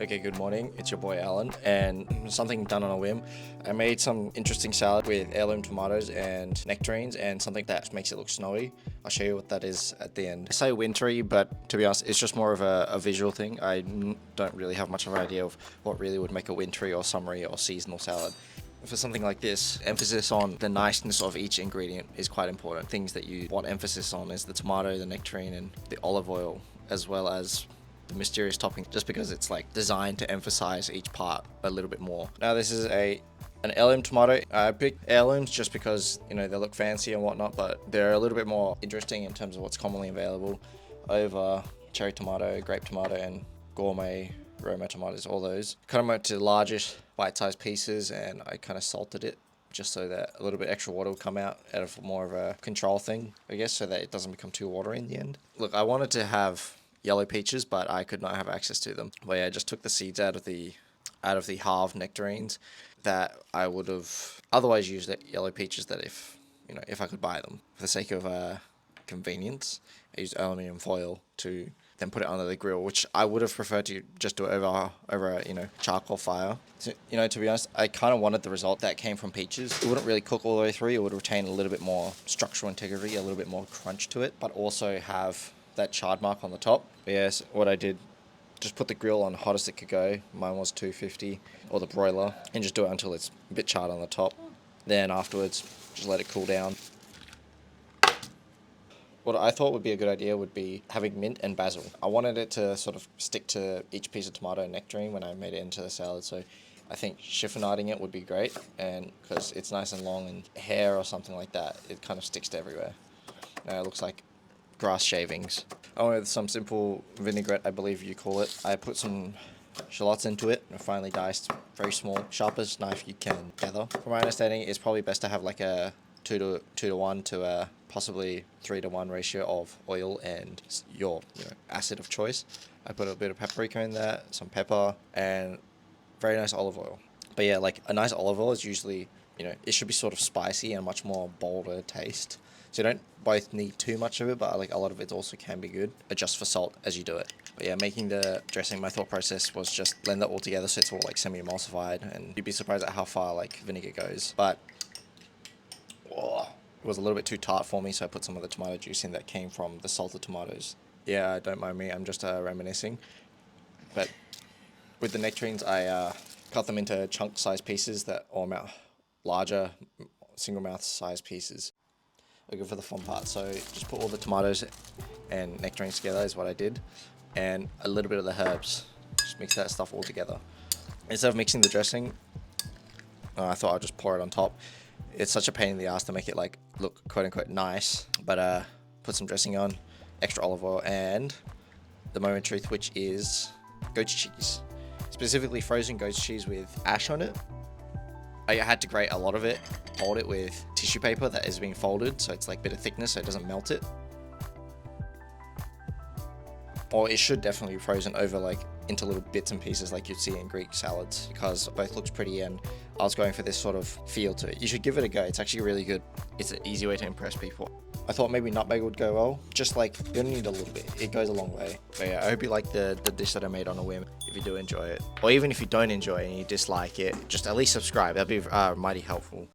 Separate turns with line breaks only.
Okay, good morning. It's your boy Alan, and something done on a whim. I made some interesting salad with heirloom tomatoes and nectarines and something that makes it look snowy. I'll show you what that is at the end. I say wintry, but to be honest, it's just more of a visual thing. I don't really have much of an idea of what really would make a wintry or summery or seasonal salad. For something like this, emphasis on the niceness of each ingredient is quite important. Things that you want emphasis on is the tomato, the nectarine, and the olive oil, as well as the mysterious topping, just because it's like designed to emphasize each part a little bit more. Now this is an heirloom tomato. I picked heirlooms just because, you know, they look fancy and whatnot, but they're a little bit more interesting in terms of what's commonly available over cherry tomato, grape tomato, and gourmet Roma tomatoes. All those cut them out to largish bite-sized pieces, and I kind of salted it just so that a little bit extra water will come out of more of a control thing, I guess, so that it doesn't become too watery in the end. Look, I wanted to have yellow peaches, but I could not have access to them. But yeah, I just took the seeds out of the halved nectarines that I would have otherwise used yellow peaches, that if I could buy them. For the sake of convenience, I used aluminum foil to then put it under the grill, which I would have preferred to just do it over charcoal fire. So, to be honest, I kind of wanted the result that came from peaches. It wouldn't really cook all the way through. It would retain a little bit more structural integrity, a little bit more crunch to it, but also have that charred mark on the top. But yes, what I did, just put the grill on hot as it could go. Mine was 250, or the broiler, and just do it until it's a bit charred on the top. Then afterwards, just let it cool down. What I thought would be a good idea would be having mint and basil. I wanted it to sort of stick to each piece of tomato and nectarine when I made it into the salad, so I think chiffonading it would be great, and because it's nice and long, and hair or something like that, it kind of sticks to everywhere. Now it looks like grass shavings. I went with some simple vinegarette, I believe you call it. I put some shallots into it and finely diced, very small, sharpest knife you can gather. From my understanding, it's probably best to have like a 2 to 1 to a possibly 3 to 1 ratio of oil and your acid of choice. I put a bit of paprika in there, some pepper, and very nice olive oil. But yeah, like a nice olive oil is usually, it should be sort of spicy and much more bolder taste. So you don't both need too much of it, but like a lot of it also can be good. Adjust for salt as you do it. But yeah, making the dressing, my thought process was just blend that all together so it's all like semi-emulsified, and you'd be surprised at how far like vinegar goes. But it was a little bit too tart for me, so I put some of the tomato juice in that came from the salted tomatoes. Yeah, don't mind me, I'm just reminiscing. But with the nectarines, I cut them into chunk-sized pieces larger single mouth-sized pieces. Good for the fun part. So just put all the tomatoes and nectarines together is what I did, and a little bit of the herbs. Just mix that stuff all together. Instead of mixing the dressing, I thought I'd just pour it on top. It's such a pain in the ass to make it like look quote unquote nice, but put some dressing on, extra olive oil, and the moment of truth, which is goat's cheese, specifically frozen goat's cheese with ash on it. I had to grate a lot of it, hold it with tissue paper that is being folded, so it's like a bit of thickness so it doesn't melt it. Or it should definitely be frozen over like into little bits and pieces like you'd see in Greek salads, because both looks pretty, and I was going for this sort of feel to it. You should give it a go, it's actually really good. It's an easy way to impress people. I thought maybe nutmeg would go well, just like you only need a little bit, it goes a long way. But yeah, I hope you like the dish that I made on a whim. If you do enjoy it, or even if you don't enjoy it and you dislike it, just at least subscribe, that'd be mighty helpful.